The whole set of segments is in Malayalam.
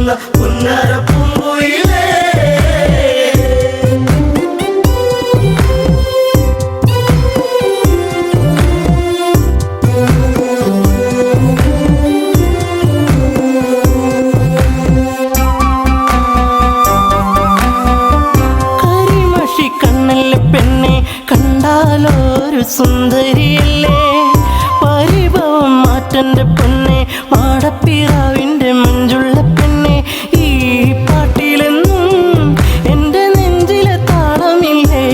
കൂറുകുന്ന പുന്നര പൂങ്കുയിലേ. കണ്ടാലൊരു സുന്ദരിയല്ലേ, പരിഭവം മാറ്റന്റെ പെണ്ണെ, മാടപ്പിറാവിന്റെ മഞ്ചുള്ള പെണ്ണെ. ഈ പാട്ടിലെന്നും എൻ്റെ നെഞ്ചിലെ താളമില്ലേ,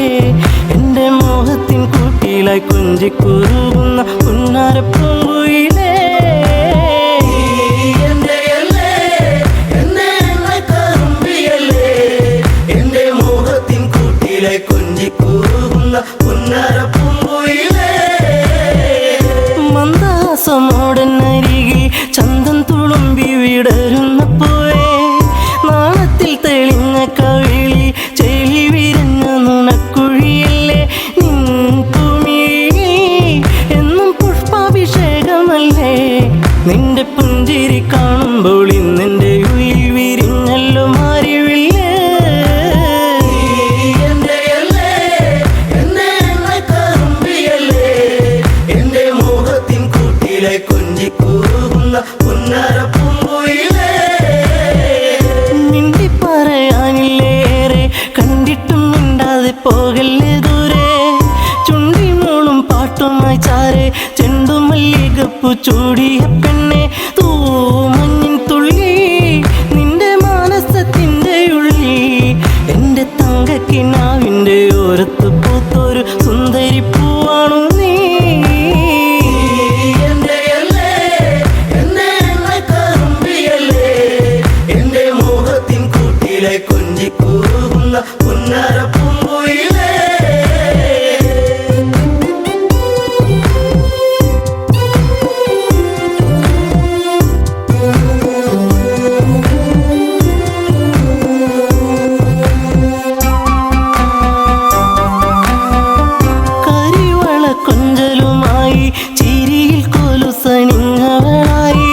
എൻ്റെ മോഹത്തിൻ കൂട്ടിലായി കൊഞ്ചിക്കുറുകുന്ന പുന്നാര പൂങ്കുയിലേ. മന്ദാസമോടനരികിൽ ചന്തം തുളുമ്പി വിടരുന്ന പൂവേ, നാളത്തിൽ തെളിഞ്ഞ കവിളി ചെളി വിരഞ്ഞ നുണക്കുഴിയല്ലേ. നിൻ ഭൂമിയിൽ എന്നും പുഷ്പാഭിഷേകമല്ലേ, നിന്റെ പുഞ്ചിരി കാണുമ്പോൾ ഇന്നെൻ്റെ ഉയിൽ വിരിഞ്ഞല്ലോ മാറിവില്ലേ. മിണ്ടി പറയാനില്ലേറെ, കണ്ടിട്ടും മിണ്ടാതെ പോകല്ലേ ദൂരെ. ചുണ്ടി മൂളും പാട്ടുമായി ചാരെ, ചെണ്ടുമല്ലികപ്പു ചൂടിയ പെണ്ണെ. തൂമഞ്ഞിൻ തുള്ളി നിന്റെ മാനസത്തിൻ്റെ ഉള്ളി, എൻ്റെ തങ്കക്കിനാവിൻ്റെ ഓരത്ത് പൂത്തൊരു സുന്ദരി പൂവാണു നീ. കൊഞ്ചിക്കൂറുകുന്ന പുന്നര പൂങ്കുയിലേ. കരിവള കൊഞ്ചലുമായി ചിരിയിൽ കൊലുസണിഞ്ഞവളായി,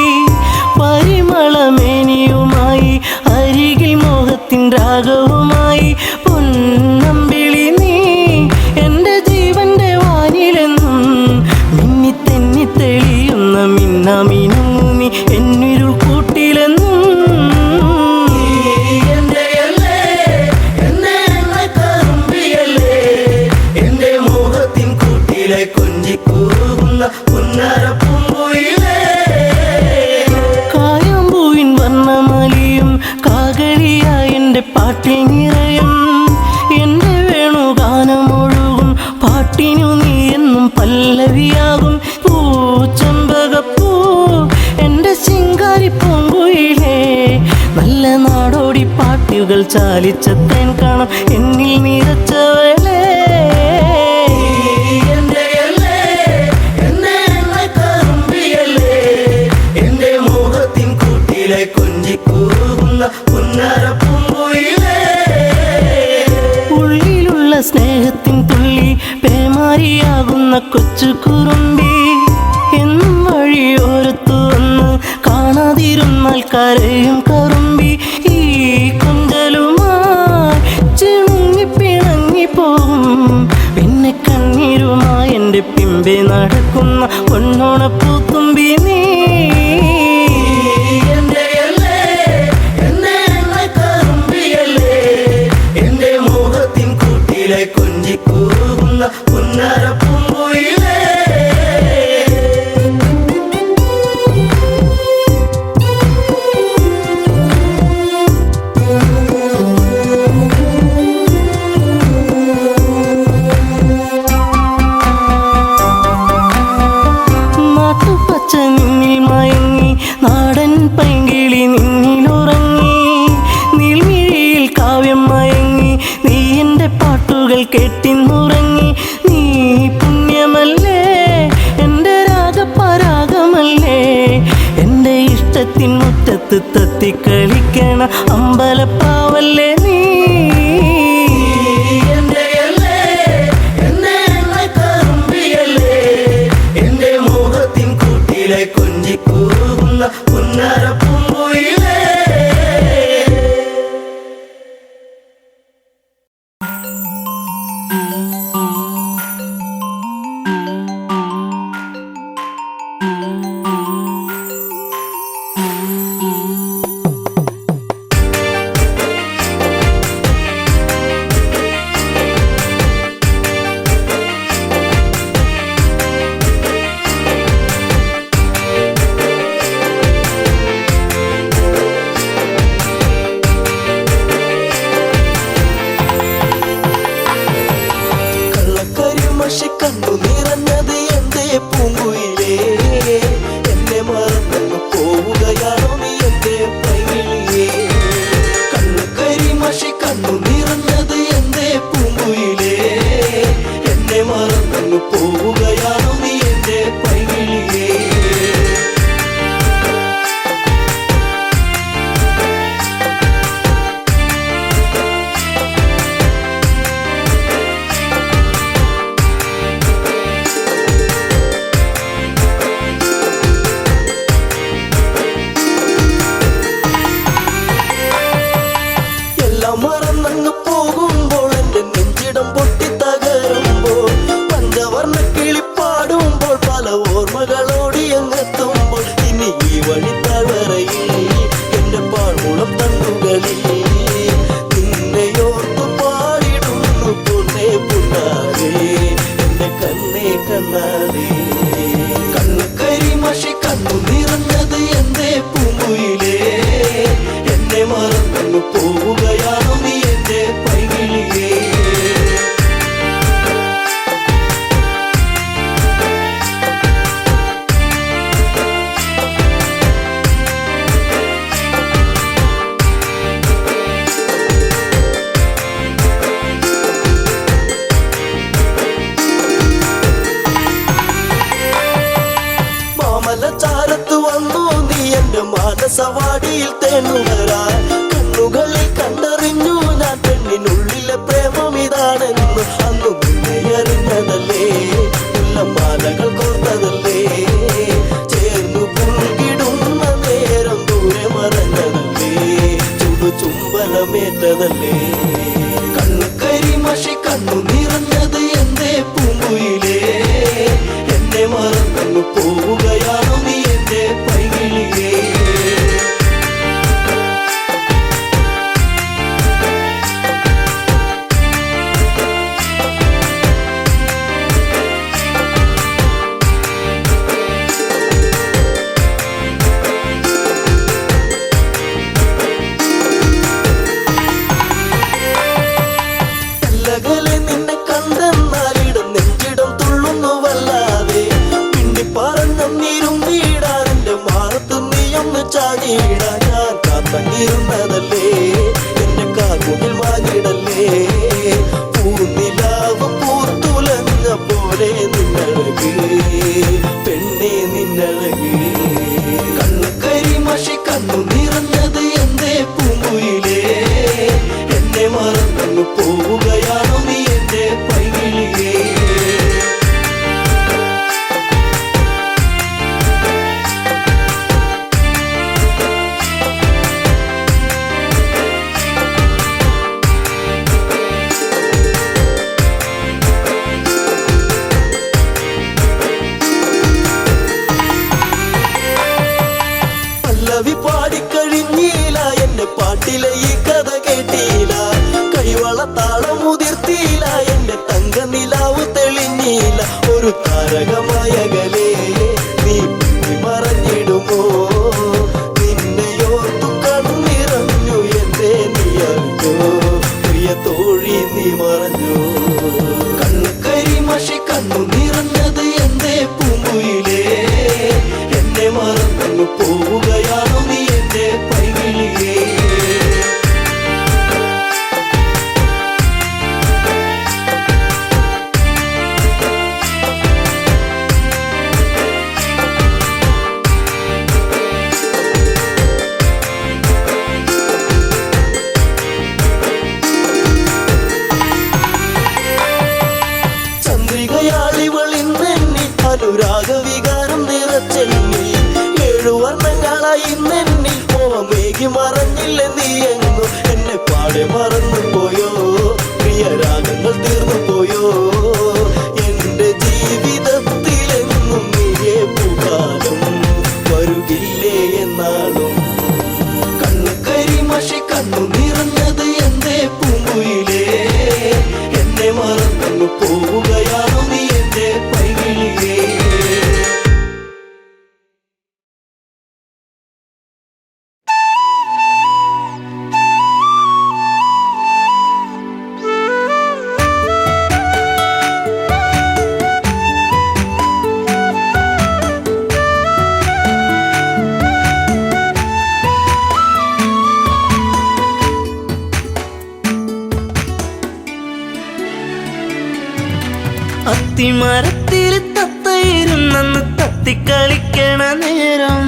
പരിമളമേനിയുമായി അരികിൽ മോഹത്തിൻ രാഗവുമായി. പൊന്നമ്പിളി നീ എൻ്റെ ജീവന്റെ വാനിലെന്നും മിന്നി തെന്നി തെളിയുന്ന മിന്നാമിനുങ്ങി എന്നിരുൾ കൂട്ടിലെന്നും. കൊഞ്ചിക്കൂറുകുന്ന പുന്നര പൂങ്കുയിലേ. കായാമ്പൂവിൻ വർണ്ണമലിയും കാകളിയായ എൻ്റെ പാട്ടിൽ നിറയും, എൻ്റെ വേണുഗാനമൊഴുകും പാട്ടിനു നീ എന്നും പല്ലവിയാകും. പൂച്ചെമ്പകപ്പൂ എൻ്റെ ശിങ്കാരി പൂങ്കുയിലേ, നല്ല നാടോടി പാട്ടുകൾ ചാലിച്ച തേൻ കാണാം എന്നിൽ നിറച്ചവളേ. കൊഞ്ചിക്കൂറുകുന്ന പുന്നര പൂങ്കുയിലേ. ഉള്ളിലുള്ള സ്നേഹത്തിൻ തുള്ളി പേമാരിയാകുന്ന കൊച്ചു കുറുമ്പി, എന്നും വഴിയോരത്തു വന്ന് കാണാതിരുന്നാൽ കരയും കറുമ്പി. ഈ കൊഞ്ചലുമായി ചിണുങ്ങി പിണങ്ങിപ്പോകും, പിന്നെ കണ്ണീരുമായി എൻ്റെ പിമ്പെ നടക്കുന്ന പൊന്നോണപ്പൂത്തുമ്പി നീ. കൊഞ്ചിക്കൂറുകുന്ന പുന്നര പൂങ്കുയിലേ. നാട്ടുപച്ച നിന്നിൽ മയങ്ങി, നാടൻ പൈങ്കിളി നിന്നിലുറങ്ങി, നീൽമിഴിയിൽ കാവ്യം മയങ്ങി, നീ എൻ്റെ പാട്ടുകൾ കേട്ടിന്നുറങ്ങി. നീ പുണ്യമല്ലേ, എൻ്റെ രാഗപരാഗമല്ലേ, എൻ്റെ ഇഷ്ടത്തിൻ മുറ്റത്ത് തത്തിക്കളിക്കണ അമ്പലപ്പാവല്ലേ നീ. കൊഞ്ചിക്കൂറുകുന്ന പുന്നര പൂങ്കുയിലേ. കണ്ണാടി. കണ്ണു കരിമഷി കണ്ണു നിറഞ്ഞത് എന്റെ പൂങ്കുയിലേ, എന്നെ മറന്നു പോവുകയാണോ നീ എന്റെ പൈകിളിയേ. ചാരത്ത് വന്നു നീ എന്റെ മാനസവാടിയിൽ തേനുകരാൻ. കണ്ണുകളിൽ കണ്ടറിഞ്ഞു ഞാൻ പെണ്ണിനുള്ളിലെ പ്രേമം ഇതാണെന്ന്. അന്നു നിന്നെ അറിഞ്ഞതല്ലേ, മാലകൾ കോർത്തതല്ലേ, ചേർന്നു പുൽകിടുന്ന നേരം ദൂരെ മറഞ്ഞതല്ലേ, ചുംബനമേറ്റതല്ലേ. കണ്ണു കരിമഷി കണ്ണു നിറഞ്ഞത് എന്റെ പൂങ്കുയിലേ, എന്നെ മറന്നു പോവുകയാണോ നീ എന്റെ പൈകിളിയേ. അല്ലകലെ നിന്നെ കണ്ടെന്നാലിടം നെഞ്ചിടം തുള്ളുന്നു വല്ലാതെ. പിണ്ടി പറഞ്ഞിരും നീടാൻ എന്റെ മാറത്ത് നീയൊന്ന് ചാടിയിടാൻ. ഞാൻ കാത്തങ്ങിരുന്നതല്ലേ, എന്റെ കാർമുകിൽ വാങ്ങിടല്ലേ. പൂനിലാവ് പൂത്തുലഞ്ഞ പോലെ നിന്നഴക് പെണ്ണെ നിന്നഴക്. കണ്ണു കരിമഷി കണ്ണു നിറഞ്ഞത് എന്റെ പൂങ്കുയിലേ, എന്നെ മറന്നു പോവുകയാണോ നീ എന്റെ പൈകിളിയേ. പല്ലവി പാടിക്കഴിഞ്ഞില്ല, എന്റെ പാട്ടിലെ ഈ കഥ കേട്ടില്ല. കൈവള താളമുതിർത്തില്ല, എന്റെ തങ്ക നിലാവ് തെളിഞ്ഞില്ല. ഒരു താരകമായകലേ നീ മറഞ്ഞിടുമോ, നിന്നെയോർത്തു കണ്ണിറഞ്ഞു എന്റെ നീ അറിഞ്ഞോ, പ്രിയ തോഴി നീ മറഞ്ഞു. കണ്ണു കരിമഷി കണ്ണു നിറഞ്ഞത് എന്റെ പൂങ്കുയിലേ, എന്നെ മറന്നു പോവുകയാണോ നീ എന്റെ പൈകിളിയേ. ചന്ദ്രികയാളിവളിന്നെന്നിൽ അനുരാഗവികാരം നിറച്ചെന്നിൽ. 7 വർണ്ണങ്ങളായി ഇന്നെന്നിൽ മോഹമേകി മറഞ്ഞില്ല നീ എങ്ങോ. എന്നെ പാടെ മറന്നു പോയോ, പ്രിയ രാഗങ്ങൾ തീർന്നു പോയോ. എന്റെ ജീവിതത്തിലെന്നും നീയേ പൂക്കാലം വരുകില്ലേ എന്നാളും. കണ്ണു കരിമഷി കണ്ണു നിറഞ്ഞത് എന്റെ പൂങ്കുയിലേ, എന്നെ മറന്നു പോവുകയാണോ നീ എന്റെ പൈകിളിയേ. അത്തിമരത്തിൽ തത്തയിരുന്നെന്ന് തത്തിക്കളിക്കണ നേരം.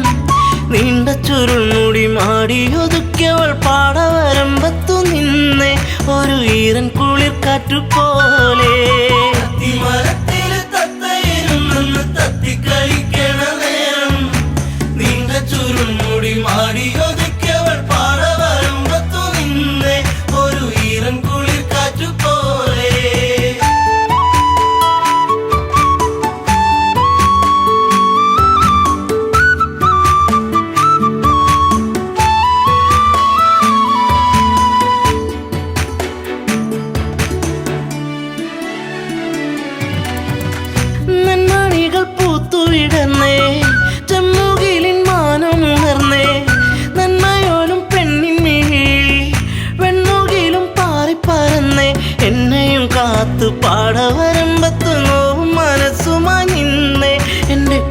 നീണ്ട ചുരുൾമുടി മാടിയൊതുക്കിയവൾ പാടവരമ്പത്തു നിന്നെ ഒരു ഈറൻ കുളിർ കാറ്റുപോലെ. അത്തിമരത്തിൽ തത്തയിരുന്നെന്ന് തത്തിക്കളിക്കണ നേരം. നീണ്ട ചുരുൾമുടി മാടിയൊതുക്കിയവൾ പാടവരമ്പത്തു നിന്നെ ഒരു ഈറൻ കുളിർ കാറ്റുപോലെ.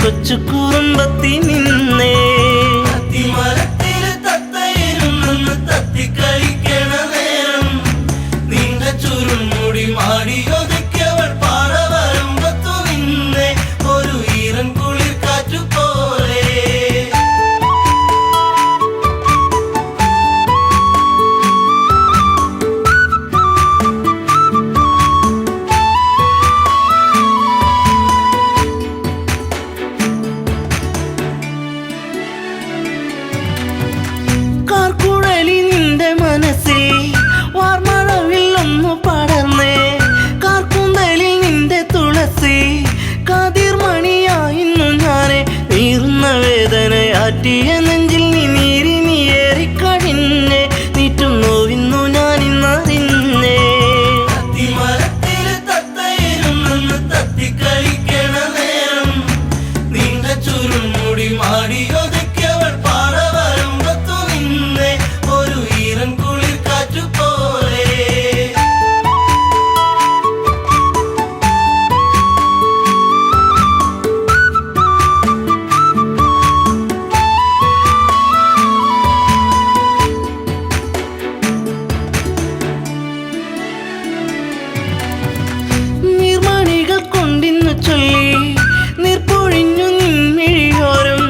കൊച്ചു കുറുമ്പത്തി നിന്നേ. അത്തിമരത്തില് തത്തയിരുന്നെന്ന് തത്തിക്കളിക്കണ നേരം നീണ്ട ചുരുൾമുടി മാടിയൊതുക്കിയവൾ പാറവരമ്പത്തു നിന്നേ ഒരു ഈറൻ കുളിർ കാറ്റുപോലെ. കാർക്കുഴലി നിന്റെ മനസ്സിൽ വാർമഴവിൽ ഒന്നു പടർന്നേ. കാർക്കുന്തലിൽ നിന്റെ തുളസി കാതിർമണിയായിരുന്നു ഞാനെ. നീറുന്ന വേദനയാറ്റിയ നെഞ്ചിൽ നീ നീറിനിയേറിക്കഴിഞ്ഞേ. നീറ്റും നോവിന്നു ഞാനിന്നറിഞ്ഞേ. അത്തിമരത്തില് തത്തയിരുന്നെന്ന് തത്തിക്കളിക്കണ നേരം നീണ്ട ചുരുൾമുടി മാടിയൊതുക്കിയവൾ പാറവരമ്പത്തു നിന്നേ ഒരു ഈറൻ കുളിർ കാറ്റുപോലെ. നീർമണികൾ കൊണ്ടിന്നു ചൊല്ലി നീർപ്പൊഴിഞ്ഞു നിൻമിഴിയോരം.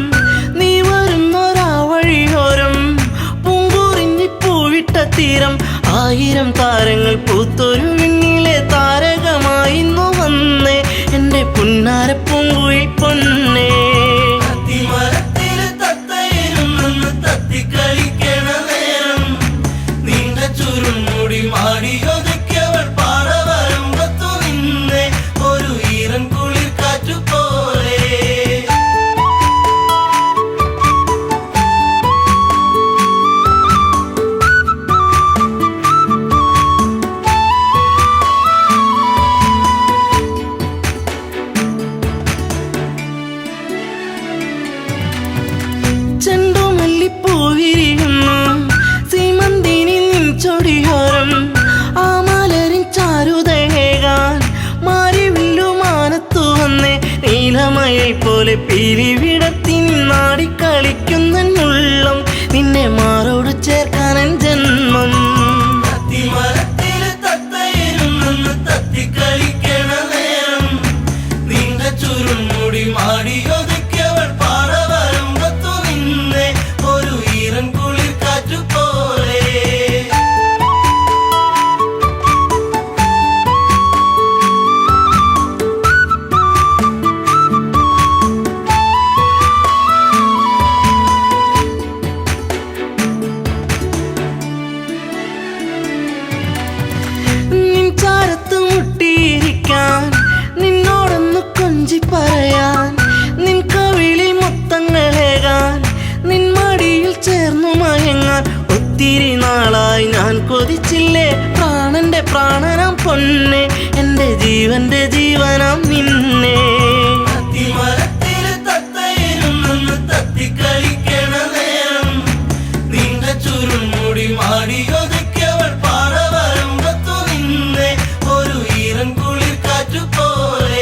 നീ വരുന്നൊരാ വഴിയോരം പൂങ്കുറിഞ്ഞി പൂവിട്ട തീരം. 1000 താരങ്ങൾ പൂത്തൊരു വിണ്ണിലെ താരകമായിന്നു വന്നേ എൻ്റെ പുന്നാര പൂങ്കുയിൽ പൊന്നേ. അത്തിമരത്തില് തത്തയിരുന്നെന്ന് തത്തിക്കളിക്കണ നേരം നീണ്ട ചുരുൾമുടി മാടിയൊതുക്കിയവൾ പാറവരമ്പത്തു നിന്നേ ഒരു ഈറൻ കുളിർ കാറ്റുപോലെ. ചെണ്ടുമല്ലിപ്പൂവിരിയുന്നു സീമന്തിനി നിൻ ചൊടിയോരം. ആ മലരിൻ ചാരുതയേകാൻ മാരിവില്ലുമാനത്തു വന്നേ. നീലമയെ പോലെ പിരിവിടത്തി നിന്നാടിക്കളിക്കുന്നുള്ളം നിന്നെ മാറോട് ചേർക്കാനൻ ജന്മം. അത്തിമരത്തില് തത്തയിരുന്നെന്ന് തത്തിക്കളിക്കണ നേരം നീണ്ട ചുരുൾമുടി മാടിയൊതുക്കിയവൾ പാറവരമ്പത്തു നിന്നേ ഒരു ഈറൻ കുളിർ കാറ്റുപോലെ. നിൻ ചാരത്ത് മുട്ടിയിരിക്കാൻ നിന്നോടൊന്ന് കൊഞ്ചി പറയാൻ. നിൻ കവിളിൽ മുത്തങ്ങളേകാൻ നിൻ മടിയിൽ ചേർന്നു മയങ്ങാൻ. ഒത്തിരി നാളായി ഞാൻ കൊതിച്ചില്ലേ പ്രാണന്റെ പ്രാണനാം പൊന്നെ എൻ്റെ ജീവന്റെ ജീവനാം നിന്നെ. അത്തിമരത്തില് തത്തയിരുന്നെന്ന് തത്തിക്കളിക്കണ നേരം നീണ്ട ചുരുൾമുടി മാടിയൊതുക്കിയവൾ പാറവരമ്പത്തു നിന്നേ ഒരു ഈറൻ കുളിർ കാറ്റുപോലെ.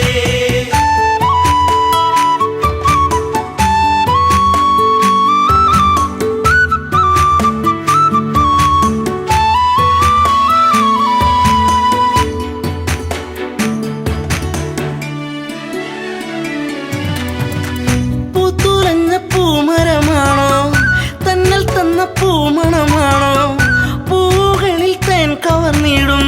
പൂത്തുലഞ്ഞ പൂമരമാണോ തന്നൽ തന്ന പൂമണമാണോ. പൂകളിൽ തേൻ കവർന്നിടും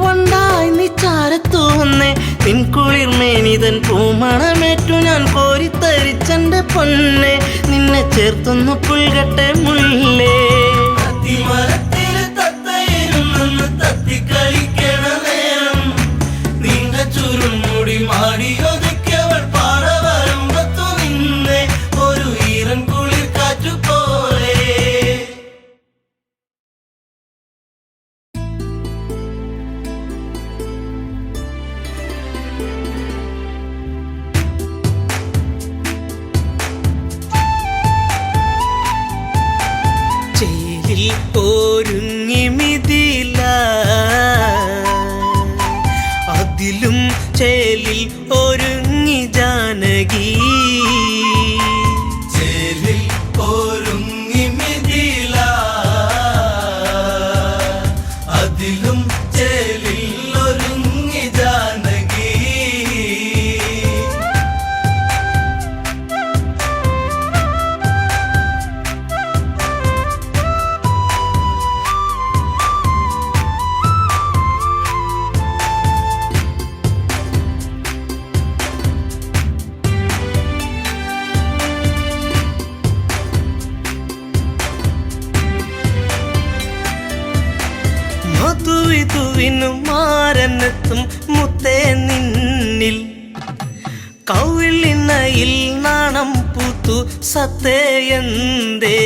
വണ്ടായി നീ ചാരത്തു വന്നേ. നിൻ കുളിർമേനിതൻ പൂമണമേറ്റു ഞാൻ കോരിത്തരിച്ചെന്റെ പൊന്നെ. നിന്നെ ചേർത്തൊന്നു പുൽകട്ടെ മുല്ലേ. അത്തിമരത്തില് തത്തയിരുന്നെന്ന് തത്തിക്കളിക്കണ നേരം നീണ്ട ചുരുൾമുടി മാടിയൊതുക്കിയവൾ പാറവരമ്പത്തു നിന്നേ ഒരു ഈറൻ കുളിർ കാറ്റുപോലെ. ചേലിൽ ഒരുങ്ങി മിഥില അതിലും ചേലിൽ ഒരുങ്ങി ജാനകി. വധുവിനു മാരനെത്തും മുത്തേ നിന്നിൽ കൗളിനയിൽ നാണം പൂത്തു സത്തേയന്തേ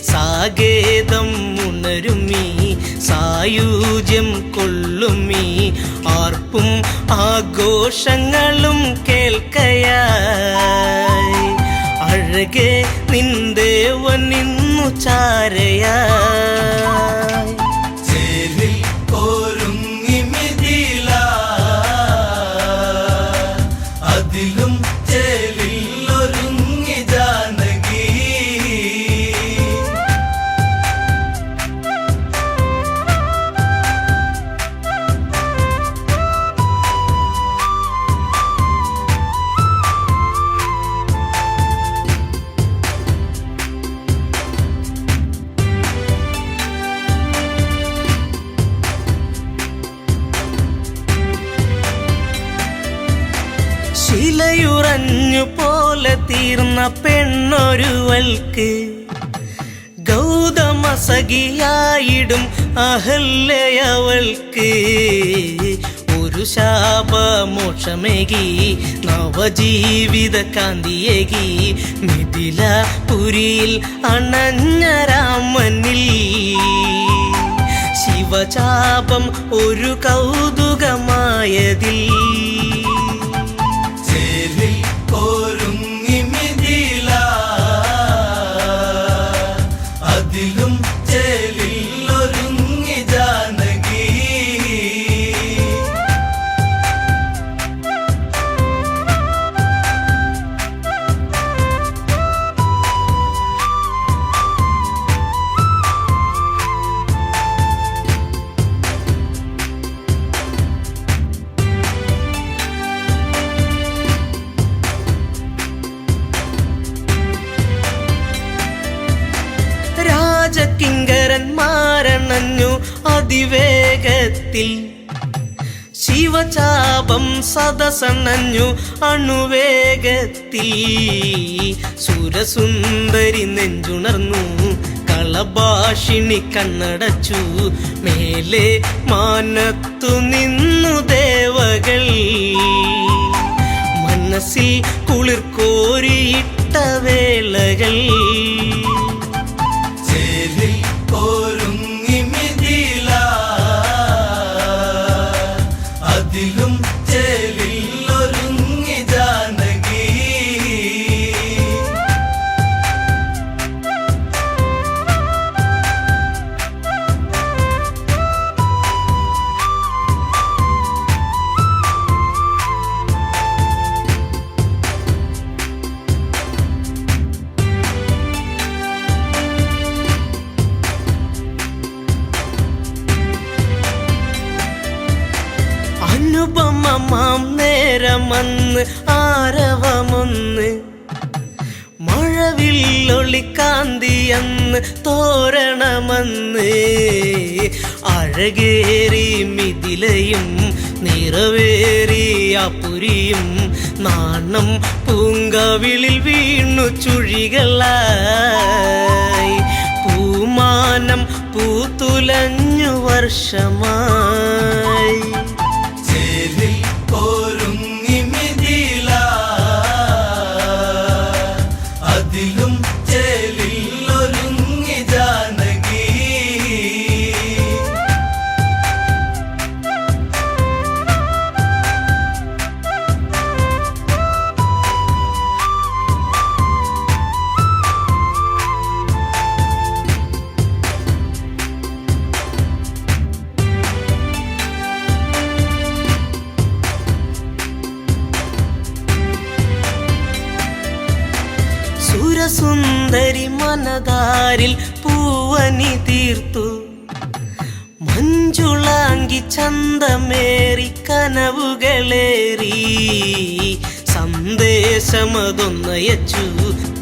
സാകേതം ഉണരുമീ സായുജ്യം കൊള്ളുമീ ആർപ്പും ആഘോഷങ്ങളും കേൾക്കയായി അഴകെ നിന്ദേവൻ നിന്നു ചാരയായി ചേരിൽ ഒരുങ്ങി മിഥില അതിലും ചേലിൽ ഒരുങ്ങി ജാനകി ശിലയുറഞ്ഞു പോലെ തീർന്ന പെണ്ണൊരുവൾക്ക് ഗൗതമ സഖിയായിടും അഹല്യവൾക്ക് ഒരു ശാപമോക്ഷമേകി നവജീവിത കാന്തിയേകി മിഥിലപുരിയിൽ അണഞ്ഞ രാമനിൽ ശിവചാപം ഒരു കൗതുകമായതിൽ ചേരിൽ ഒരുങ്ങി മിഥില അതിലും ചേലിൽ ഒരുങ്ങി ജാനകി രാജകിങ്കരന്മാരണഞ്ഞു അതിവേഗത്തിൽ ശിവചാപം സദസണഞ്ഞു അണുവേഗത്തിൽ സുരസുന്ദരി നെഞ്ചുണർന്നു കളഭാഷിണി കണ്ണടച്ചു മേലെ മാനത്തു നിന്നു ദേവകൾ മനസ്സിൽ കുളിർ കോരിയിട്ട വേളകൾ ചേരിൽ ഒരുങ്ങി മിഥില അതിലും ചേലിൽ ഒരുങ്ങി ജാനകി അനുപമമാം നേരമന്ന് ആരവമൊന്ന് മഴവില്ലൊളിക്കാന്തിയന്ന് തോരണമന്ന് അഴകേറി മിഥിലയും നിറവേറി അപുരിയും നാണം പൂങ്കവിളിൽ വീണു ചുഴികളായി പൂമാനം പൂത്തുലഞ്ഞു വർഷമായി ചേരിൽ ഒരുങ്ങി മിഥില അതിലും ചേലിൽ ഒരുങ്ങി ജാനകി സുരസുന്ദരി മനതാരിൽ പൂവനി തീർത്തു മഞ്ജുളാങ്കി ചന്തമേറി കനവുകളേറി സന്ദേശമതൊന്നയച്ചു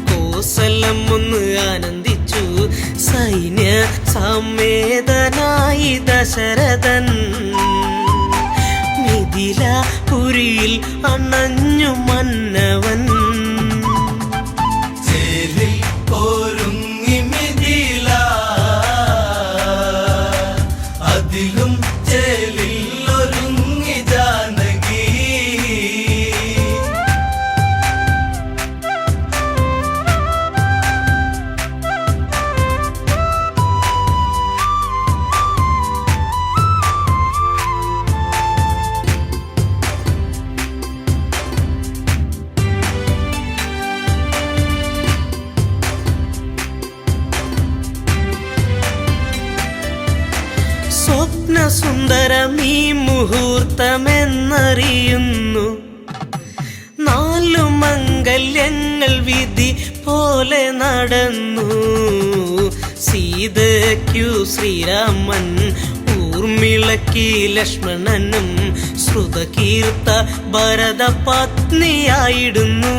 കോസലം ഒന്ന് ആനന്ദിച്ചു സൈന്യ സമേതനായി ദശരഥൻ മിഥിലപുരിയിൽ അണഞ്ഞു മന്നവൻ ചേരിൽ ഒരുങ്ങി മിഥില അതിലും സുന്ദരമീ മുഹൂർത്തമെന്നറിയുന്നു. 4 മംഗല്യങ്ങൾ വിധി പോലെ നടന്നു. സീതയ്ക്കു ശ്രീരാമൻ, ഊർമിളയ്ക്ക് ലക്ഷ്മണനും, ശ്രുതകീർത്ത ഭരത പത്നിയായിടുന്നു.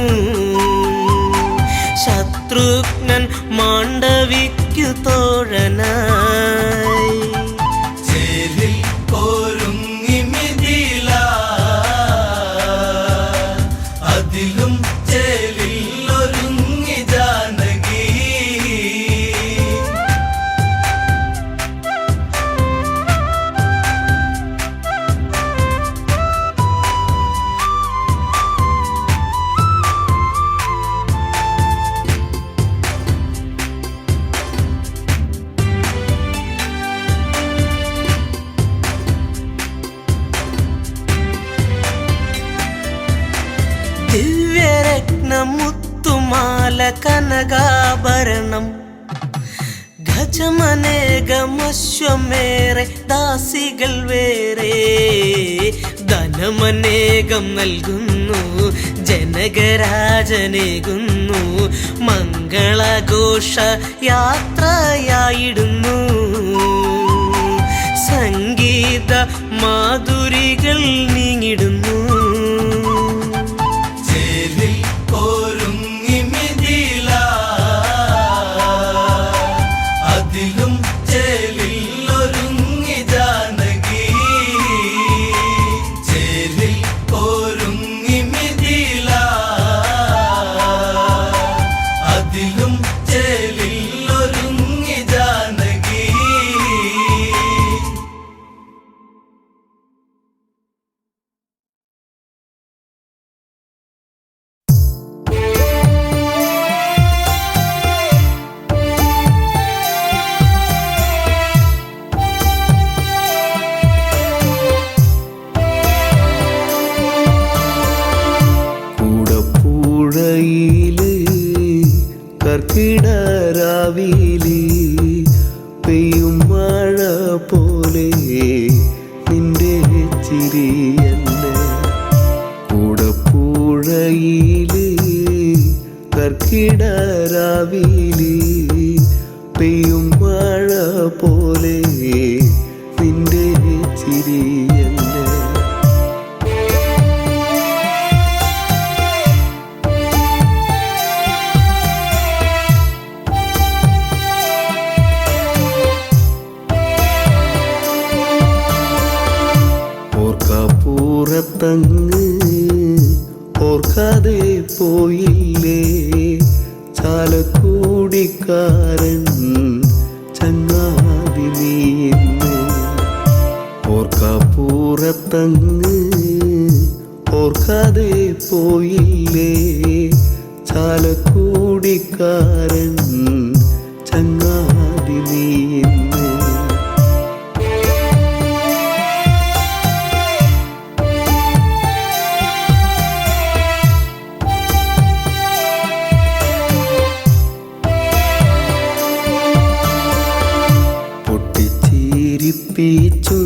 ശത്രുഘ്നൻ മാണ്ഡവിക്കു തോഴനായി. ചേലിൽ ഒരുങ്ങി മിഥില, അതിലും ചേലിൽ ഒരുങ്ങി ജാനകി. ദിവ്യരത്നമുത്തുമാല കനകാഭരണം, ഗജമനേകമശ്വമേറെ ദാസികൾ വേറെ. ധനമനേകം നൽകുന്നു, ജനകരാജനേകുന്നു. മംഗളഘോഷ യാത്രയായിടുന്നു. സംഗീത മാധുരികൾ നീങ്ങിടുന്നു. ചേലിൽ ഒരുങ്ങി മിഥില, അതിലും ചേലിൽ ഒരുങ്ങി ജാനകി. ചേലിൽ ഒരുങ്ങി മിഥില, അതിലും ചേലിൽ ഒരുങ്ങി ജാനകി. കൂടപ്പുഴയില് കർക്കിടരാവില് പെയ്യും മഴ പോലെ നിന്റെ ചിരിയല്ല. കൂടപ്പുഴയില് കർക്കിടരാവില് പെയ്യും മഴ പോലെ നിന്റെ ചിരിയല്ല. ഓർക്കപ്പുറത്തങ്ങ് ഓർക്കാതെ പോയില്ലേ ചാലക്കുടിക്കാരൻ ചങ്ങാതി നീന്ന്. ഓർക്കപ്പുറത്തങ്ങ് ഓർക്കാതെ പോയില്ലേ ചാലക്കുടിക്കാരൻ ചങ്ങാതി നീന്ന്. പൊട്ടിച്ചിരിപ്പിച്ചും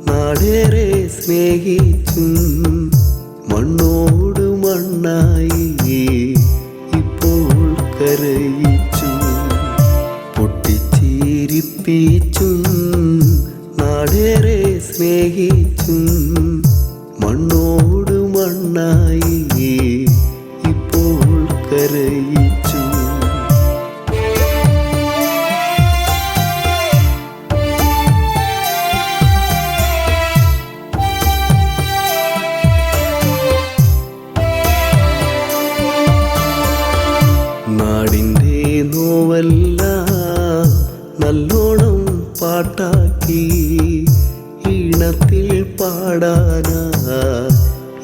നാടേറെ സ്നേഹിച്ചും മണ്ണോട് മണ്ണായി ഇപ്പോൾ കരയിച്ചു. പൊട്ടിച്ചിരിപ്പിച്ചും നാടേറെ സ്നേഹിച്ചും മണ്ണോട് മണ്ണായി ഇപ്പോൾ കരയിച്ചു. നാടിൻ്റെ നോവല്ല നല്ലോണം പാട്ടാക്കി ഈണത്തിൽ പാടാനാ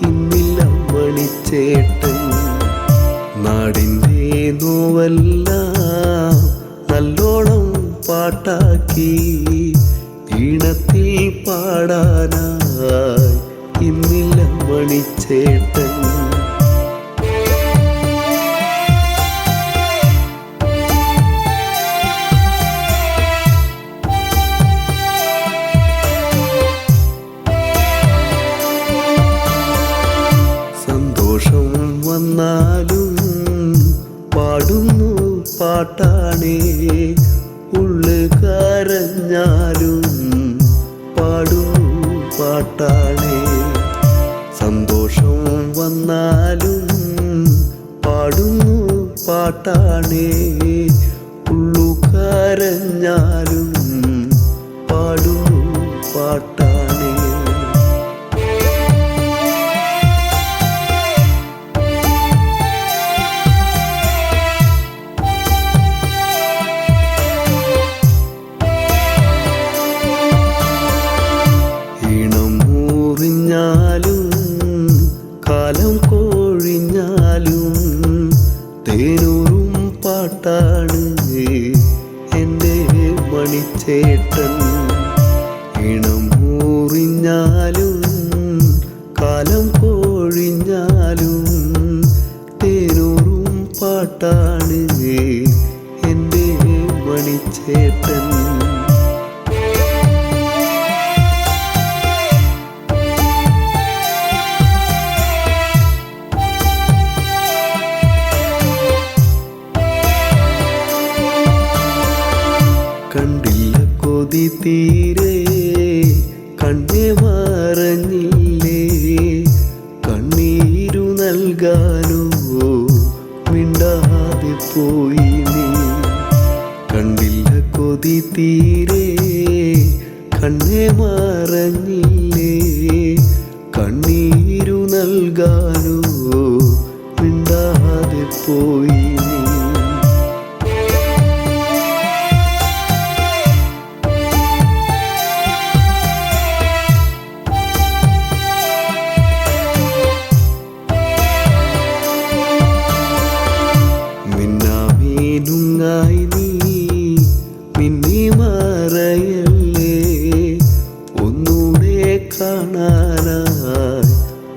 ഇന്നില്ല മണിച്ചേട്ടൻ. നാടിൻ്റെ നോവല്ല നല്ലോണം പാട്ടാക്കി ഈണത്തിൽ പാടാനായി ഇന്നില്ല മണിച്ചേട്ടൻ. വന്നാലും പാടുന്നു പാട്ടാണേ, ഉള്ളു കരഞ്ഞാലും പാടുന്നു പാട്ടാണേ. സന്തോഷം വന്നാലും പാടുന്നു പാട്ടാണേ, ഉള്ളു കരഞ്ഞാലും പാടുന്നു പാട്ടാണേ. ഈണം മുറിഞ്ഞാലും കാലം കൊഴിഞ്ഞാലും തേനൂറും പാട്ടാണ് എൻ്റെ മണിച്ചേട്ടൻ. ഈണം മുറിഞ്ഞാലും കാലം കൊഴിഞ്ഞാലും തേനൂറും പാട്ടാണ് എൻ്റെ മണിച്ചേട്ടൻ. കണ്ടില്ല കൊതി തീരെ കണ്ണേ മറഞ്ഞില്ലേ, കണ്ണീരു നൽകാനോ മിണ്ടാതെ പോയി നീ. കണ്ടില്ല കൊതി തീരെ കണ്ണേ മറഞ്ഞില്ലേ, കണ്ണീരു നൽകാനോ മിണ്ടാതെ പോയി നീ. മിന്നാമീനുങ്ങായി നീ മിന്നി മറയല്ലേ, ഒന്നൂടെ കാണാനായി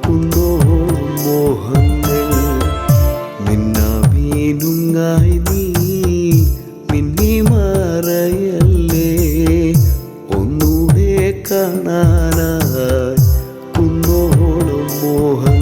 കുന്നോളം മോഹങ്ങൾ. മിന്നാമീനുങ്ങായി നീ മിന്നി മറയല്ലേ, ഒന്നൂടെ കാണാനായി കുന്നോളം മോഹങ്ങൾ.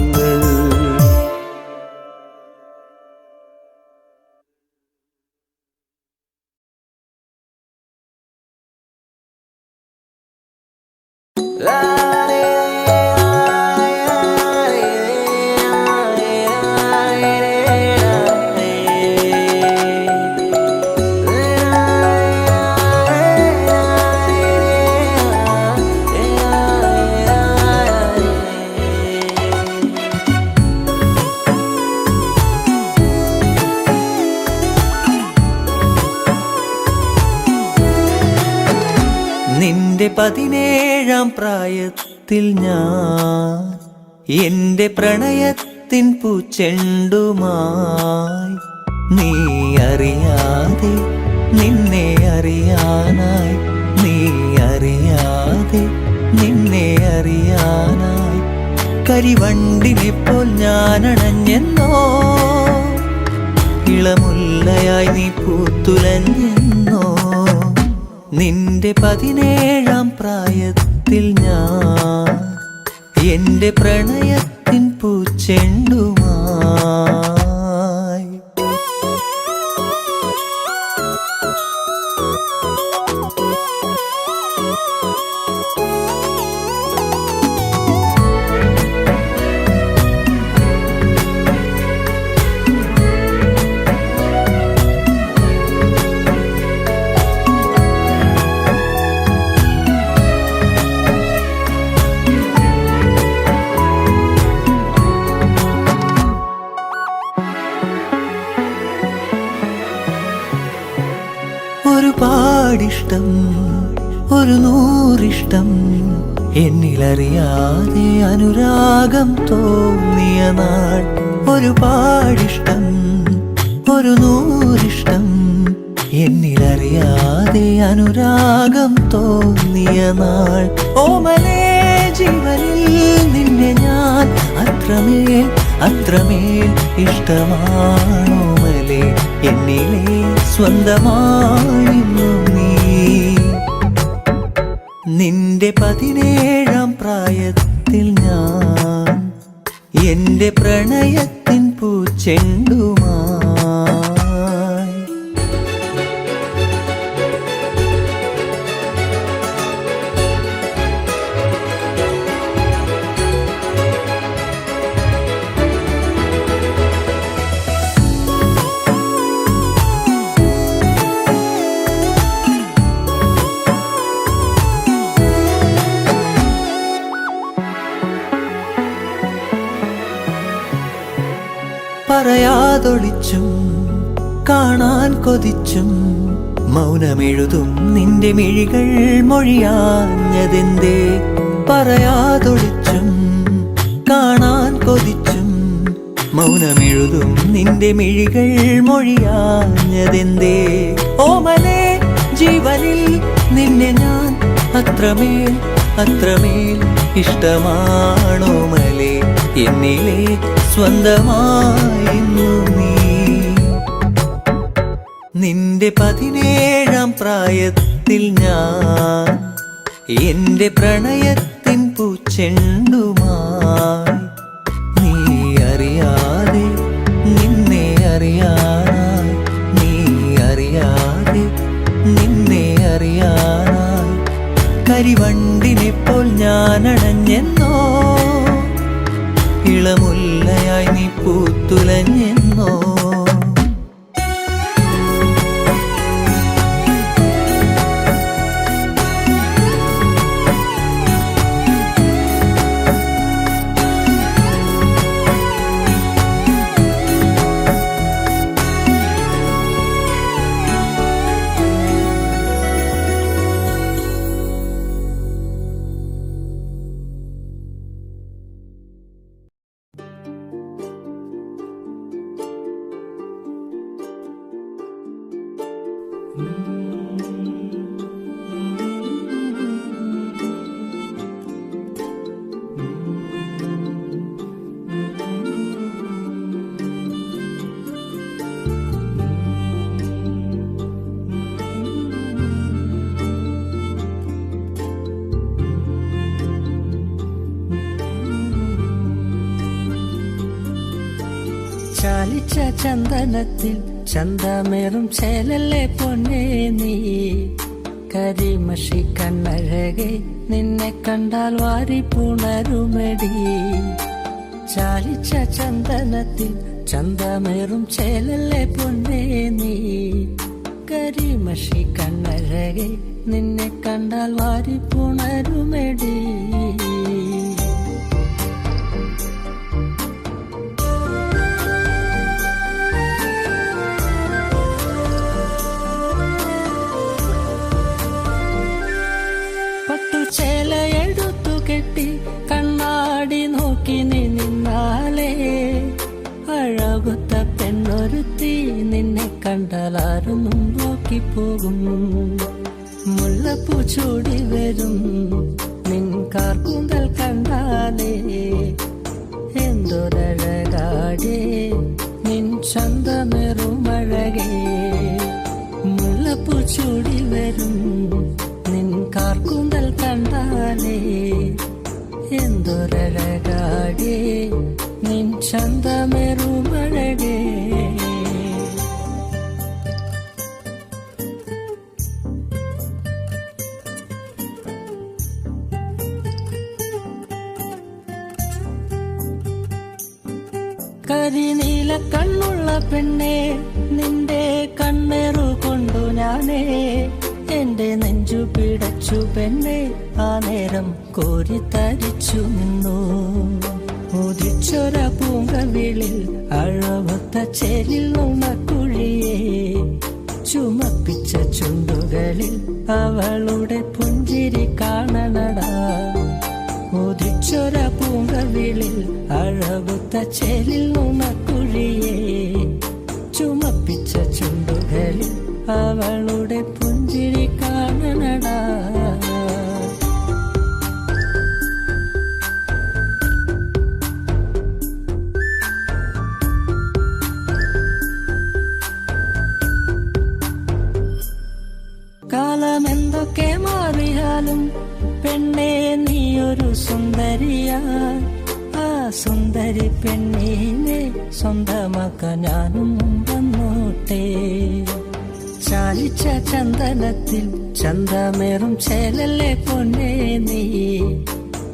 നിന്റെ 17-ാം പ്രായത്തിൽ ഞാൻ എന്റെ പ്രണയത്തിൻ പൂച്ചെണ്ടുമായി, നീ അറിയാതെ നിന്നെ അറിയാനായി, നീ അറിയാതെ നിന്നെ അറിയാനായി കരിവണ്ടിനെപ്പോൾ ഞാനണഞ്ഞെന്നോ, ഇളമുല്ലയായി നീ പൂത്തുലഞ്ഞെന്നോ. നിന്റെ 17-ാം പ്രായത്തിൽ ഞാൻ എന്റെ പ്രണയത്തിൻ പൂച്ചെണ്ടുമായി. ഒരുപാടിഷ്ടം ഒരു നൂറിഷ്ടം എന്നിലറിയാതെ അനുരാഗം തോന്നിയ നാൾ. ഒരുപാടിഷ്ടം ഒരു നൂറിഷ്ടം എന്നിലറിയാതെ അനുരാഗം തോന്നിയ നാൾ. ഓമലേ ജീവനിൽ നിന്നെ ഞാൻ അത്രമേൽ അത്രമേൽ ഇഷ്ടമാണോമലേ, എന്നിലെ സ്വന്തമായിരുന്നു നീ. നിന്റെ 17-ാം പ്രായത്തിൽ ഞാൻ എന്റെ പ്രണയത്തിൻ പൂ പൂച്ചെണ്ടുമായി. പറയാതൊളിച്ചും കാണാൻ കൊതിച്ചും മൗനമെഴുതും നിന്റെ മിഴികൾ മൊഴിയാഞ്ഞതെന്തേ? പറയാതൊളിച്ചും കാണാൻ കൊതിച്ചും മൗനമെഴുതും നിന്റെ മിഴികൾ മൊഴിയാഞ്ഞതെന്തേ? ഓമലേ ജീവനിൽ നിന്നെ ഞാൻ അത്രമേൽ അത്രമേൽ ഇഷ്ടമാണോമലേ, എന്നിലെ സ്വന്തമായിരുന്നു നീ. നിന്റെ 17-ാം പ്രായത്തിൽ ഞാൻ എന്റെ പ്രണയത്തിൻ പൂച്ചെണ്ടുമായി. നീ അറിയാതെ നിന്നെ അറിയാനായി, നീ അറിയാതെ നിന്നെ അറിയാനായി കരിവണ്ടിനെപ്പോൾ ഞാൻ അണഞ്ഞെന്നോ, ഇളമുല്ലയായി നീ പൂത്തുലഞ്ഞെന്നോ. ചാലിച്ച ചന്ദനത്തിൽ ചന്തമേറും ചേലല്ലേ പൊന്നേ നീ, കരിമഷി കണ്ണഴകെ നിന്നെ കണ്ടാൽ വാരി പുണരുമെടി. ചാലിച്ച ചന്ദനത്തിൽ ചന്തമേറും ചേലല്ലേ പൊന്നേ നീ, കരിമഷി കണ്ണഴകെ നിന്നെ കണ്ടാൽ വാരി പുണരുമെടി. ചേലയെടുത്തു കെട്ടി കണ്ണാടി നോക്കി നീ നിന്നാലേ, അഴകുത്ത പെണ്ണൊരുത്തി നിന്നെ കണ്ടാലാരും നോക്കിപ്പോകും. മുല്ലപ്പൂ ചൂടി വരും നിൻ കാർക്കൂന്തൽ കണ്ടാലേ, എന്തൊരഴകാടേ നിൻ ചന്തമേറുമഴകേ. മുല്ലപ്പൂ ചൂടി വരും നിൻ കാർക്കൂന്തൽ കണ്ടാലേ, എന്തൊരഴകാടേ നിൻ ചന്തമേറുമഴകേ. കരിനീല കണ്ണുള്ള പെണ്ണേ, നിന്റെ കണ്ണേറു കൊണ്ടു ഞാനേ എന്റെ നെഞ്ചു പിടച്ചു പെണ്ണേ, ആ നേരം കോരിത്തരിച്ചു നിന്നു. ഉദിച്ചൊര പൂങ്കവിളിൽ അഴവത്ത ചേലിൽ നുണക്കുഴിയെ, ചുമപ്പിച്ച ചുണ്ടുകളിൽ അവളുടെ പുഞ്ചിരി കാണണടാ. ഉദിച്ചൊര പൂങ്കവിളിൽ അഴവത്ത ചേലിൽ നുണക്കുഴിയെ, ചുമപ്പിച്ച ചുണ്ടുകളിൽ അവളുടെ പുഞ്ചിരി കാണണടാ. കാലമെന്തൊക്കെ മാറിയാലും പെണ്ണേ നീയൊരു സുന്ദരിയാ, ആ സുന്ദരി സുന്ദരി പെണ്ണീനെ സ്വന്തമാക്കാൻ ഞാനും വന്നോട്ടെ. ചാലിച്ച ചന്ദനത്തിൽ ചന്തമേറും ചേലല്ലേ പൊന്നേ നീ.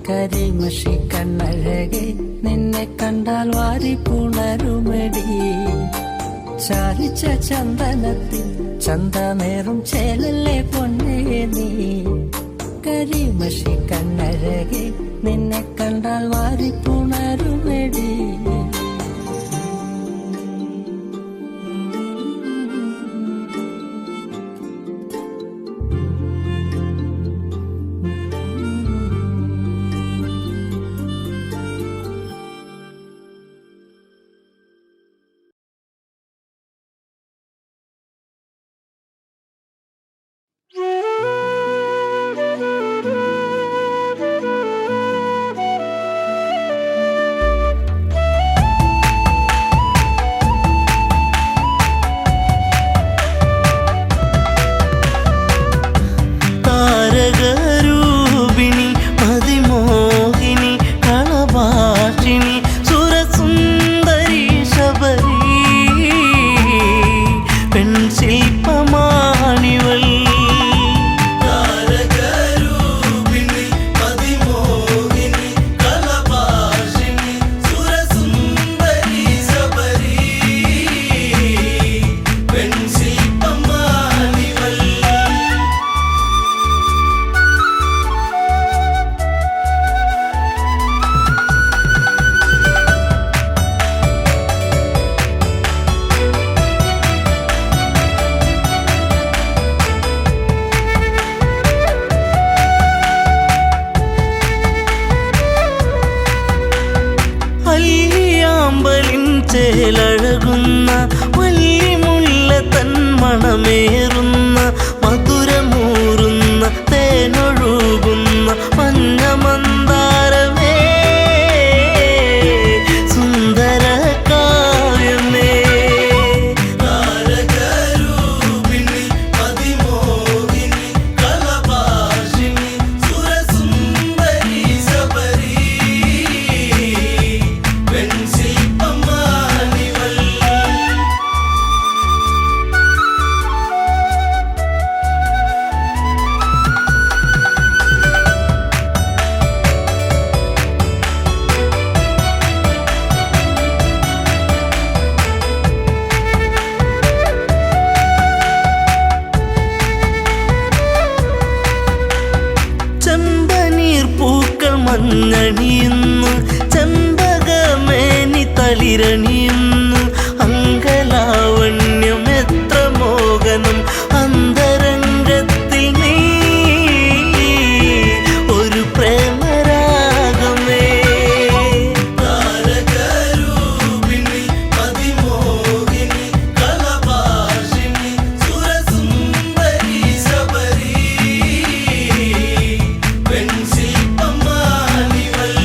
കരിമഷി കണ്ണഴകെ നിന്നെ കണ്ടാൽ വാരി പുണരുമടി. ചാലിച്ച ചന്ദനത്തിൽ ചന്തമേറും ചേലല്ലേ പൊന്നേ നീ. കരിമഷി കണ്ണഴകെ നിന്നെ കണ്ടാൽ വാരി പുണരുമടി. താരകരൂപിണി മതിമോഹിനി കളഭാഷിണി സുരസുന്ദരി ശബരി പെൺശില്പമാണിവൾ. താരകരൂപിണി മതിമോഹിനി കളഭാഷിണി സുരസുന്ദരി ശബരി പെൺശില്പമാണിവൾ. വല്ലിയാമ്പലിൻ ചേലഴകുന്ന വല്ലിമുല്ല തൻ മണമേറുന്ന മധുരമൂറുന്ന തേനൊഴുകുന്ന മഞ്ഞമന്ദാരമേ സുന്ദര കാവ്യമേ. താരകരൂപിണി മതിമോഹിനി കളഭാഷിണി സുരസുന്ദരി ശബരി പെൺശില്പമാണിവൾ. ചെമ്പനീർ പൂക്കൾ മഞ്ഞണിയുന്നു ചെമ്പകമേനി തളിരണിയുന്നു അങ്കലാവണ്യം എത്ര മോഹനം അന്തരംഗത്തിൽ നീ ഒരു പ്രേമരാഗമേ. താരകരൂപിണി മതിമോഹിനി കളഭാഷിണി സുരസുന്ദരി ശബരി പെൺശില്പമാണിവൾ.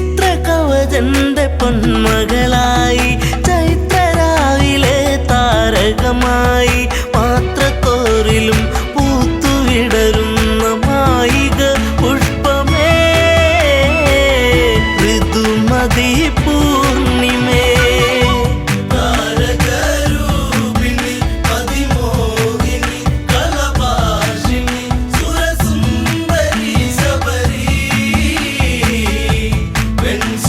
ചിത്രകവചന്റെ പൊന്മകളായി ചൈത്രരാവിലെ താരകമായി പാത്രത്തോറിലും പൂത്തുവിടരുന്ന മായിക പുഷ്പമേ ഋതുമതി പൂർണിമേ. താരകരൂപിണി മതിമോഹിനി കളഭാഷിണി സുരസുന്ദരി ശബരി പെൺശില്പമാണിവൾ.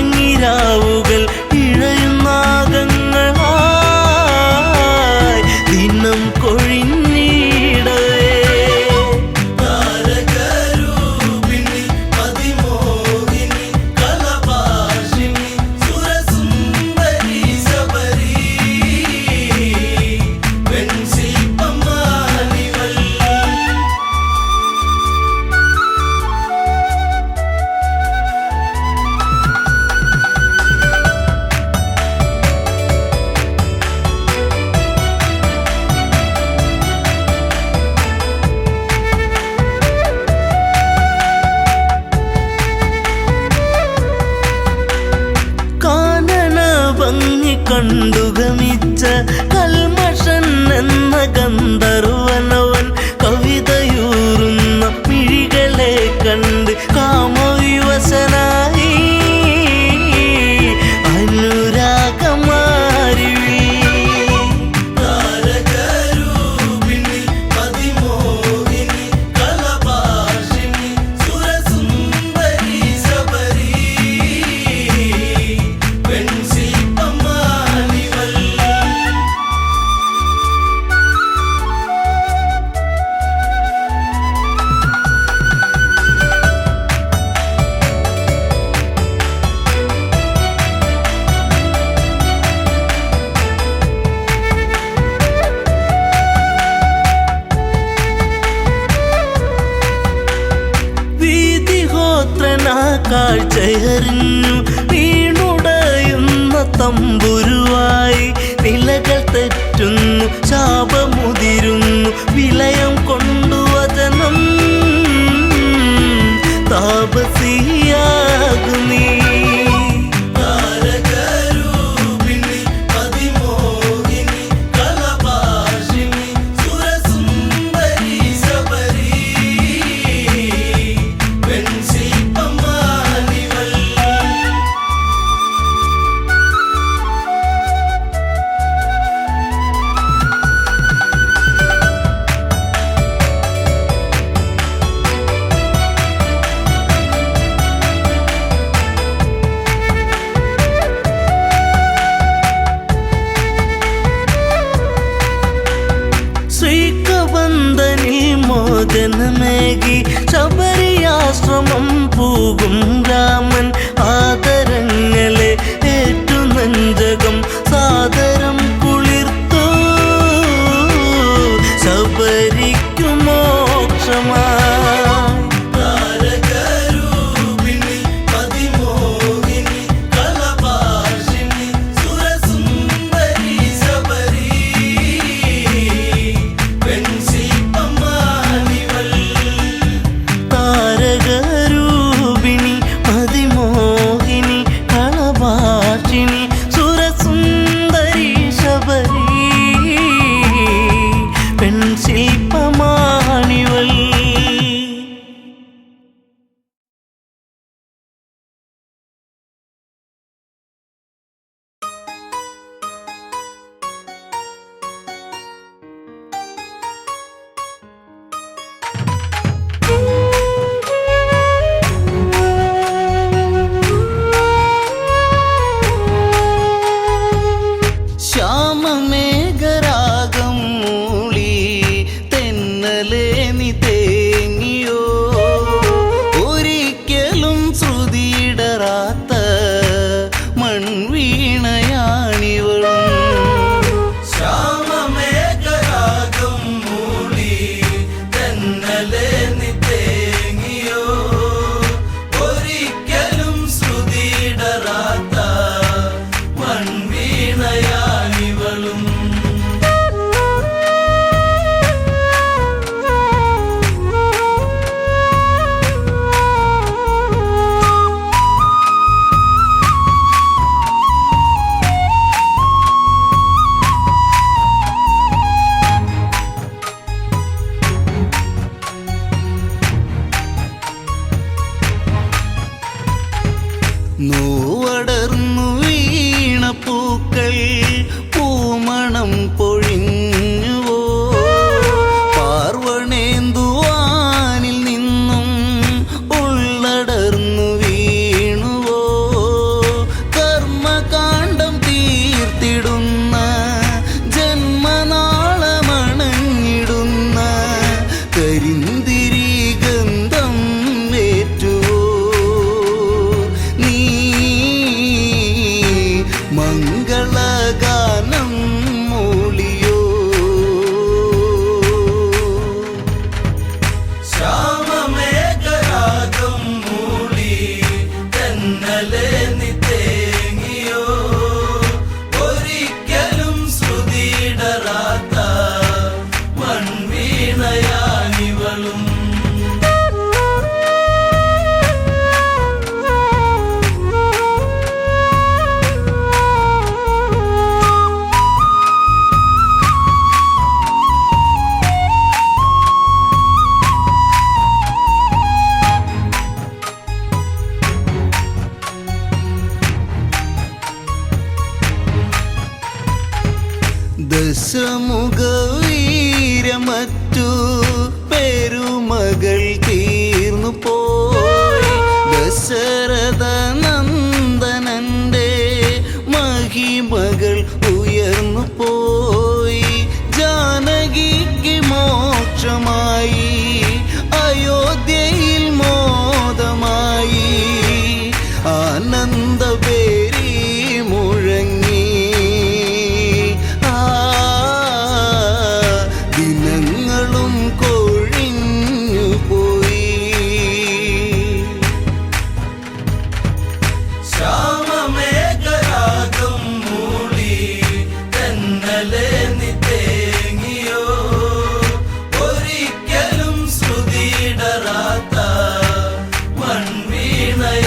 മയങ്ങിരാവുകൾ ഇഴയുന്നാഗങ്ങളായി ദിനം കൊഴിഞ്ഞിടവേ താരകരൂപിണി അതിമോഹിനി കലഭാഷിണി സുരസുന്ദരി ശബരി വെൺശില്പമാണിവൾ കാനന ഭംഗി കണ്ടുഗമിച്ച കൽമഷൻ എന്ന ഗന്ധർവനവൻ കവിതയൂറുന്ന മിഴികളെ കണ്ട് കാമവിവശനായി അനുരാഗമാരിവി താരകരൂപിണി അതിമോഹിനി കലഭാഷിണി സുരസുന്ദരി ശബരി വെൺശില്പമാണിവൾ വീതിഹോത്രനാ കാഴ്ചയറിഞ്ഞു വീണുടയുന്ന തമ്പുരുവായി നിലകൾ തെറ്റുന്നു ശാപമുതിരുന്നു വിലയം കൊണ്ടു വചനം താപസിയാകുന്നീ താരകരൂപിണി അതിമോഹിനി കലഭാഷിണി സുരസുന്ദരി ശബരി വെൺശില്പമാണിവൾ ശ്രീകബന്ധനിൽ മോചനമേകി ശബരിയാശ്രമം പോകും രാമൻ ആദരങ്ങളെ ഏറ്റു നെഞ്ചകം സാദരം കുളിർത്തു ശബരിക്കു മോക്ഷമായി താരകരൂപിണി അതിമോഹിനി കലഭാഷിണി സുരസുന്ദരി ശബരി വെൺശില്പമാണിവൾ താരകരൂപിണി അതിമോഹിനി കളഭാഷിണി സുരസുന്ദരി ശബരി പെൺശില്പമാണിവൾ ശ്യാമമേഘരാഗം മൂളി തെന്നലേ നീ തേങ്ങിയോ ഒരിക്കലും ശ്രുതിയിടറാത്ത മൺവീണയാണിവളും ശ്യാമമേഘരാഗം മൂളി തെന്നലേ നീ തേങ്ങിയോ ഒരിക്കലും ശ്രുതിയിടറാത്ത മൺവീണയാണിവളും നോവടർന്നു വീണ പൂക്കൾ പൂമണം പൊഴിഞ്ഞുവോ പാർവണേന്തുവാനിൽ നിന്നും ഉള്ളടർന്നു വീണുവോ ദശമുഖവീരമറ്റു പെരുമകൾ തീർന്നു പോയി. ദശരഥ നന്ദനന്റെ മഹിമകൾ ഉയർന്നു പോയി. ജാനകിക്ക് മോക്ഷമായി, അയോധ്യയിൽ മോദമായി. ആനന്ദപേരി മുഴങ്ങി, ദിനങ്ങളും കൊഴിഞ്ഞു പോയി. ശ്യാമമേഘരാഗം മൂളി തെന്നലെ നീ തേങ്ങിയോ, ഒരിക്കലും ശ്രുതിയിടറാത്ത മൺവീണയാനിവളും.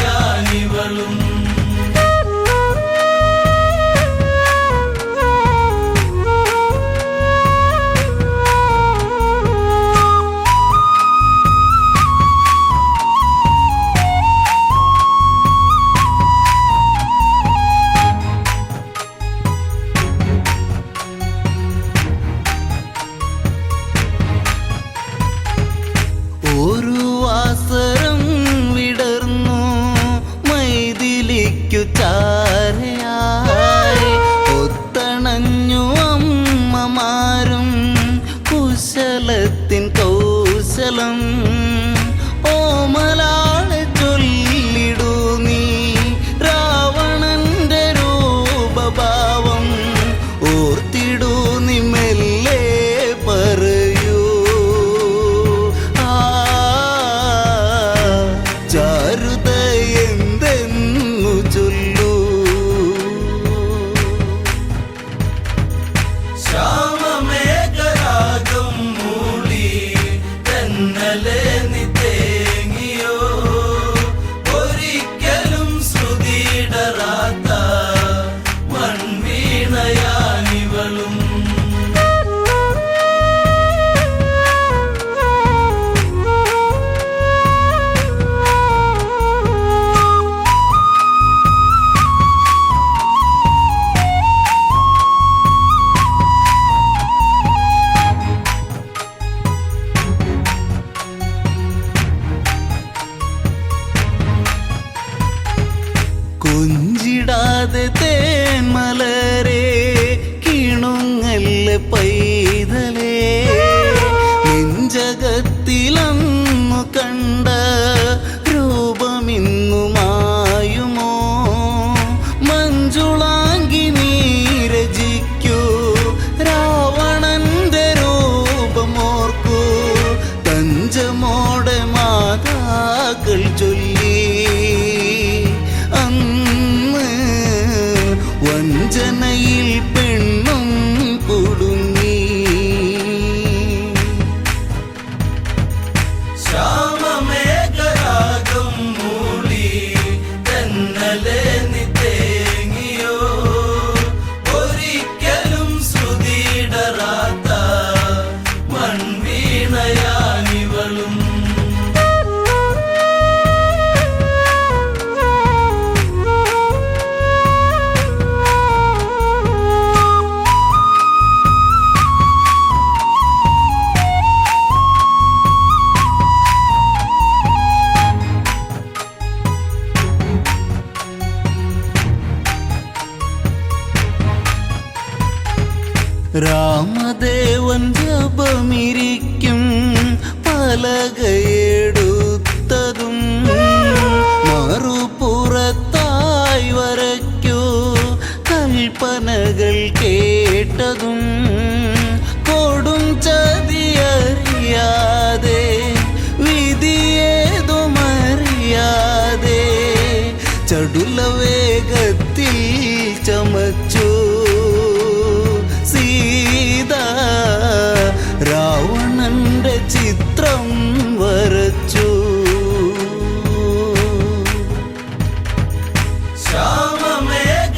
ഒരു വാസരം വിടർന്നു മൈഥിലിക്കു ചാരയായി. ഒത്തണഞ്ഞു അമ്മമാരും കുശലത്തിൻ കൗശലം. ഓമലാളെ ചൊല്ലിടൂ നീ രാവണന്റെ രൂപഭാവം. ഓർത്തിടൂ നീ മെല്ലെ പറയൂ, ചാരുത എന്തെന്നു ചൊല്ലൂ. ശ്യാമമേഘരാഗം മൂളി തെന്നലെ നീ തേങ്ങിയോ, ഒരിക്കലും ശ്രുതിയിടറാത്ത മൺവീണയാനിവളും. കൊഞ്ചിടാതെ തേന്മലരെ കിണുങ്ങല്ല പൈതലേ. നെഞ്ചകത്തിലന്നു കണ്ട രൂപമിന്നു മായുമോ. മഞ്ജുളാങ്കി നീരജിക്കൂ രാവണന്റെ രൂപമോർക്കൂ. തഞ്ചമോടെ മാതാക്കൾ ചൊല്ലി അന്ന് വഞ്ചനയിൽ പെണ്ണും കുടുങ്ങി. ശ്യാമമേഘരാഗം മൂളി തെന്നലെ നീ തേങ്ങിയോ, ഒരിക്കലും ശ്രുതിയിടറാത്ത മൺവീണയാനിവളും. രാമദേവൻ ജപമിരിക്കും പലകയെടുത്തതും മറുപുറത്തായി വരയ്ക്കൂ കൽപ്പനകൾ കേട്ടതും. കൊടും ചതിയറിയാതെ വിധിയേതുമറിയാതെ ചടുല വേഗത്തിൽ ചമച്ചു സീത. രാവണന്റെ ചിത്രം വരച്ചു. ശ്യാമമേഘരാഗം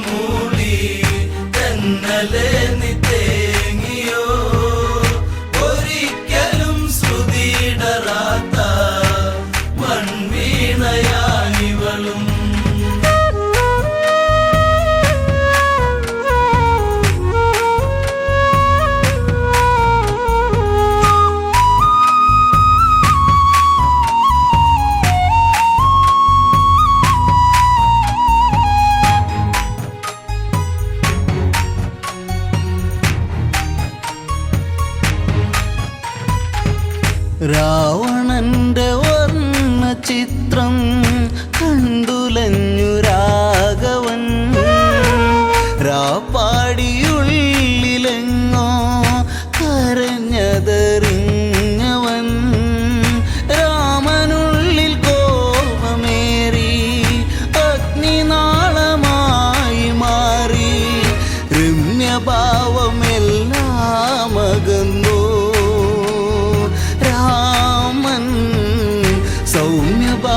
മൂളി തെന്നലെ നീ തേങ്ങിയോ, ഒരിക്കലും ശ്രുതിയിടറാത്ത മൺവീണയാനിവളും. ചിത്രം കണ്ടുലഞ്ഞു രാഘവൻ രാപ്പാടിയുള്ളിലെങ്ങോ കരഞ്ഞതറിഞ്ഞവൻ രാമനുള്ളിൽ കോപമേറി അഗ്നിനാളമായി മാറി രമ്യഭാവമെല്ലാം അകന്നു രാമൻ സൗമ്യഭാവമെല്ലാം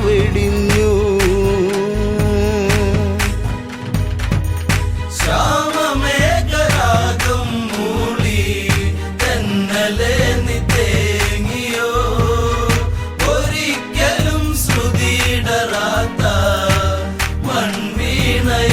വെടിഞ്ഞു ശ്യാമമേഘരാഗം മൂളി തെന്നലെ നീ തേങ്ങിയോ ഒരിക്കലും ശ്രുതിയിടറാത്ത മൺവീണയാനിവളും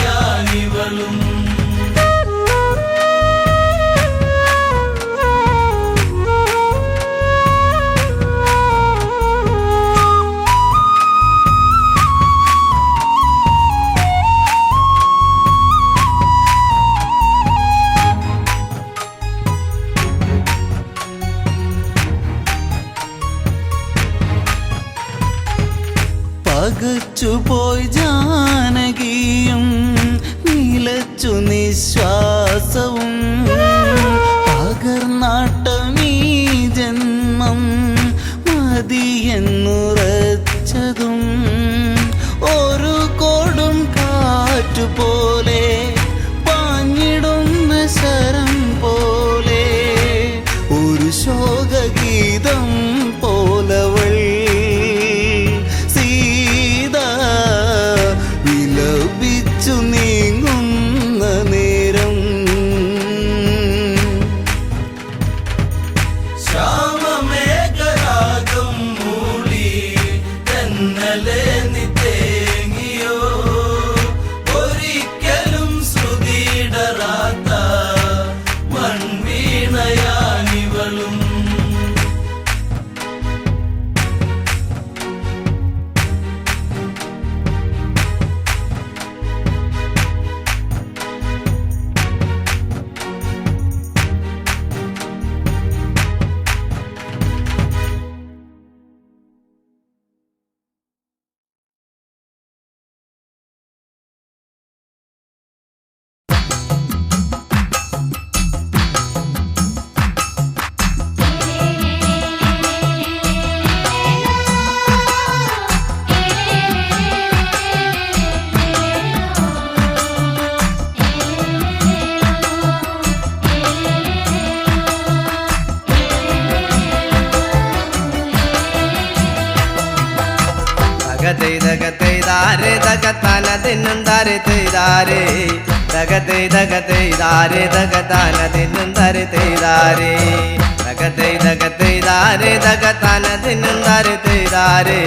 പകച്ചുപോയി ജാനകിയും നിലച്ചു നിശ്വാസവും പകർന്നാട്ടമീ ജന്മം മതിയെന്നുറച്ചതും ഒരു കൊടും കാറ്റുപോലെ പാഞ്ഞിടുന്ന ശരം പോലെ ഒരു ശോകഗീതം പോലവൾ വിലപിച്ചു നീങ്ങുന്ന നേരം ശ്യാമമേഘരാഗം മൂളി തെന്നലെ നീ തേങ്ങിയോ ഒരിക്കലും ശ്രുതിയിടറാത്ത മൺവീണയാനിവളും ദഗതൈ ദഗതാന ദിന്നുന്താരെ തൈതാരെ ദഗതൈ ദഗതാന ദിന്നുന്താരെ തൈതാരെ ദഗതൈ ദഗതാന ദിന്നുന്താരെ തൈതാരെ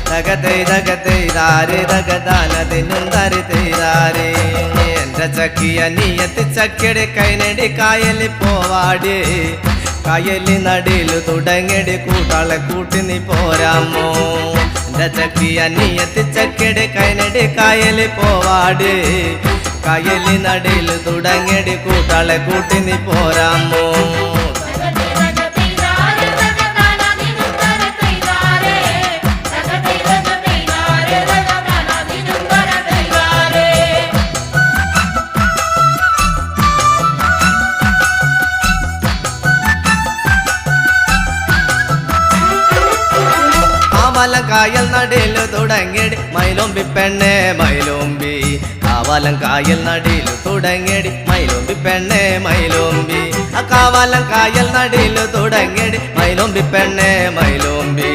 ദഗതൈ ദഗതാന ദിന്നുന്താരെ തൈതാരെ എന്റെ ചക്കിയ നീയത്തി ചക്കിയുടെ കൈനടി കായലി പോവാടി കായലി നടിയില് തുടങ്ങടി കൂട്ടാളെ കൂട്ടി നീ പോരാമോ എന്റെ ചക്കിയ നീയത്തി ചക്കിയുടെ കൈനടി കായലി പോവാടി കായലി നടിയില് തുടങ്ങടി കൂട്ടാളെ കൂട്ടി നീ പോരാമോ കായൽ നടിയില് തുടങ്ങിയടി മൈലോമ്പി പെണ്ണെ മൈലോമ്പി കാവാലം കായൽ നടിയില് തുടങ്ങിയടി മൈലോമ്പി പെണ്ണെ മൈലോമ്പി കാവാലം കായൽ നടിയില് തുടങ്ങിയടി മൈലോമ്പി പെണ്ണെ മൈലോമ്പി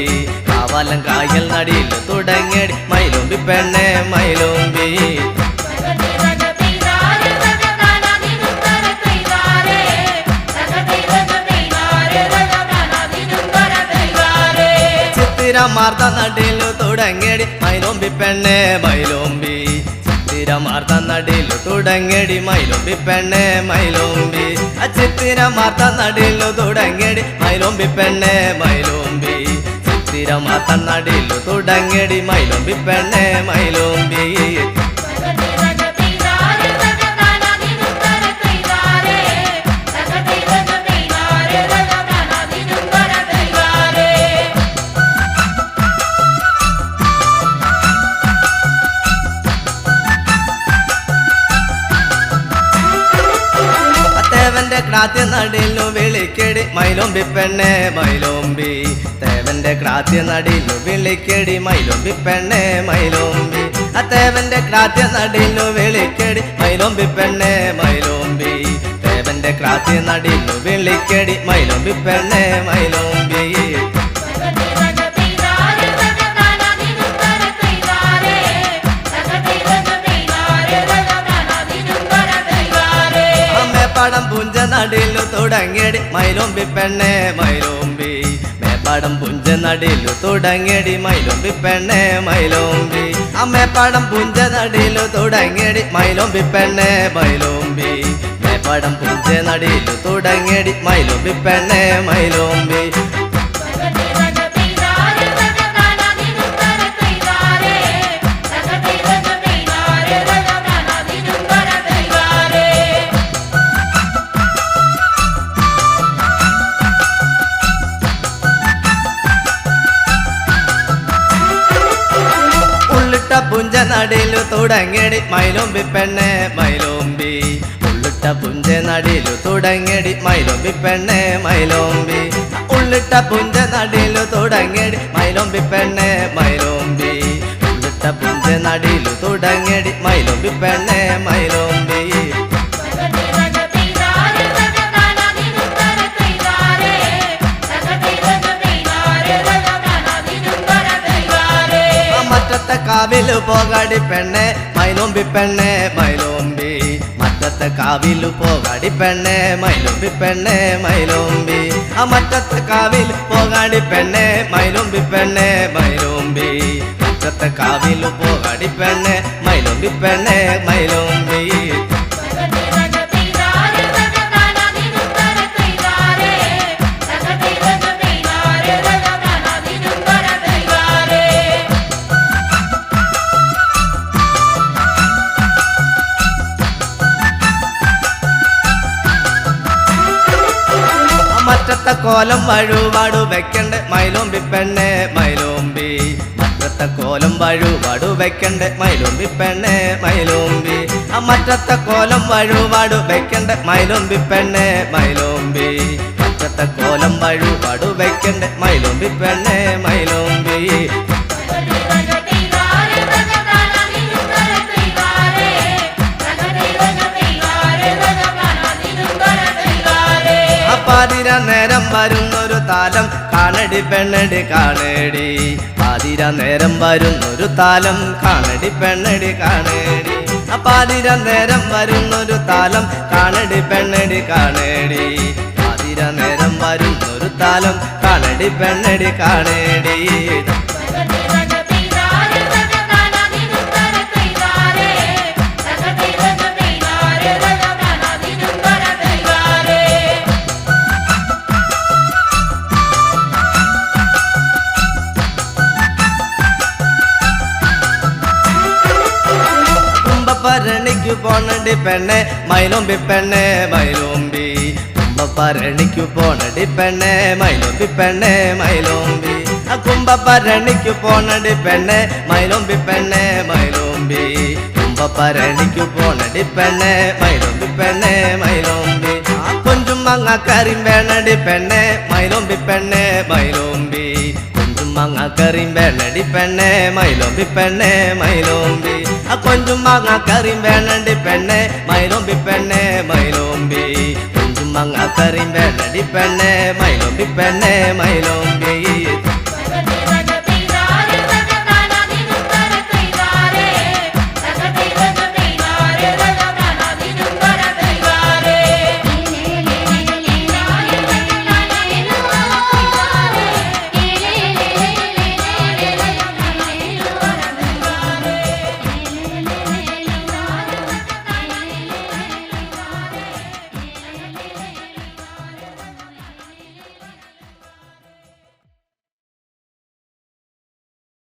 കാവാലം കായൽ നടിയില് തുടങ്ങിയടി മൈലോമ്പി പെണ്ണെ മൈലോമ്പി മാർത്ത നടിയിലു തുടങ്ങിയടി മൈലോമ്പി പെണ്ണെ മൈലോമ്പി ചിത്തിരമാർത്ത നടിയിലു തുടങ്ങിയടി മൈലോമ്പി പെണ്ണെ മൈലോമ്പി ചിത്തിരമാർത്ത നടിയിലു തുടങ്ങിയടി മൈലോമ്പി പെണ്ണെ മൈലോമ്പി ചിത്തിരമാർത്ത നടിയിലു തുടങ്ങിയടി മൈലോമ്പി പെണ്ണെ മൈലോമ്പി ക്രാത്യ നടിയിലു വിളിക്കടി മൈലോമ്പി പെണ്ണെ മൈലോമ്പി തേവന്റെ ക്രാത്യ നടിയിലു വിളിക്കടി മൈലോമ്പി പെണ്ണെ മൈലോമ്പി തേവന്റെ ക്രാത്യ നടിയിലു വിളിക്കടി മൈലോമ്പി പെണ്ണെ മൈലോമ്പി തേവന്റെ ക്രാത്യ നടിയിലു വിളിക്കടി മൈലോമ്പി പെണ്ണെ മൈലോമ്പി മേപ്പാടം പുഞ്ച നടിയിലു തുടങ്ങിയടി മൈലോമ്പി പെണ്ണെ മൈലോമ്പി മേപ്പാടം പുഞ്ച നടിയിലു തുടങ്ങിയടി മൈലോമ്പി പെണ്ണെ മൈലോമ്പി മേപ്പാടം പുഞ്ച നടിയിലു തുടങ്ങിയടി മൈലോമ്പി പെണ്ണെ മൈലോമ്പി മേപ്പാടം പുഞ്ച നടിയിലു തുടങ്ങിയടി മൈലോമ്പി പെണ്ണെ മൈലോമ്പി പുഞ്ച നടിയിലു തുടങ്ങിയടി മൈലോമ്പി പെണ്ണെ മൈലോമ്പി ഉള്ളിട്ട പുഞ്ച നടിയിലു തുടങ്ങിയടി മൈലോമ്പി പെണ്ണെ മൈലോമ്പി ഉള്ളിട്ട പുഞ്ച നടിയിലു തുടങ്ങിയടി മൈലോമ്പി പെണ്ണെ മൈലോമ്പി ഉള്ളിട്ട പുഞ്ച നടിയിലു തുടങ്ങിയടി മൈലോമ്പി പെണ്ണെ മൈലോമ്പി മറ്റത്തെ കാവിലു പോകാടി പെണ്ണെ മൈലോമ്പി പെണ്ണെ മൈലോമ്പി മറ്റത്തെ കാവിലു പോകാടി പെണ്ണെ മൈലോമ്പി പെണ്ണെ മൈലോമ്പി മറ്റത്തെ കാവിൽ പോകാടി പെണ്ണെ മൈലോമ്പി പെണ്ണെ മൈലോമ്പി മറ്റത്തെ കാവിലു പോകാടി പെണ്ണെ മൈലോമ്പി പെണ്ണെ മൈലോമ്പി മറ്റത്തെ കോലം വഴുവാടു വെക്കണ്ട മൈലോമ്പി പെണ്ണെ മൈലോമ്പി മറ്റത്തെ കോലം വഴുവാടു വെക്കണ്ട മൈലോമ്പി പെണ്ണെ മൈലോമ്പി മറ്റത്തെ കോലം വഴുവാടു വെക്കണ്ട മൈലോമ്പി പെണ്ണെ മൈലോമ്പി മറ്റത്തെ കോലം വഴുവാടു വെക്കണ്ട മൈലോമ്പി പെണ്ണെ മൈലോമ്പി പാതിര നേരം വരുന്നൊരു താലം കാണടി പെണ്ണടി കാണേടി പാതിര നേരം വരുന്നൊരു താലം കാണടി പെണ്ണടി കാണേടി പാതിര നേരം വരുന്നൊരു താലം കാണടി പെണ്ണടി കാണേടി പാതിര നേരം വരുന്നൊരു താലം കാണടി പെണ്ണടി കാണേടി പരണിക്കു പോണടി പെണ്ണെ മൈലോമ്പി പെണ്ണെ മൈലോമ്പി കുംഭപരണിക്കു പോണടി പെണ്ണെ മൈലോമ്പി പെണ്ണെ മൈലോമ്പി കുംഭപരണിക്കു പോണടി പെണ്ണെ മൈലോമ്പി പെണ്ണെ മൈലോമ്പി കുംഭപരണിക്കു പോണടി പെണ്ണെ മൈലോമ്പി പെണ്ണെ മൈലോമ്പി കൊഞ്ചും മങ്ങാക്കറിയും വേണടി പെണ്ണെ മൈലോമ്പി പെണ്ണെ മൈലോമ്പി കൊഞ്ചും മങ്ങാക്കറിയും വേണടി പെണ്ണെ മൈലോമ്പി പെണ്ണെ മൈലോമ്പി കൊഞ്ചും മങ്ങാക്കറിയും വേണടി പെണ്ണെ മൈലോമ്പി പെണ്ണെ മൈലോമ്പി കൊഞ്ചും മങ്ങാക്കറിയും വേണടി പെണ്ണെ മൈലോമ്പി പെണ്ണെ മൈലോമ്പി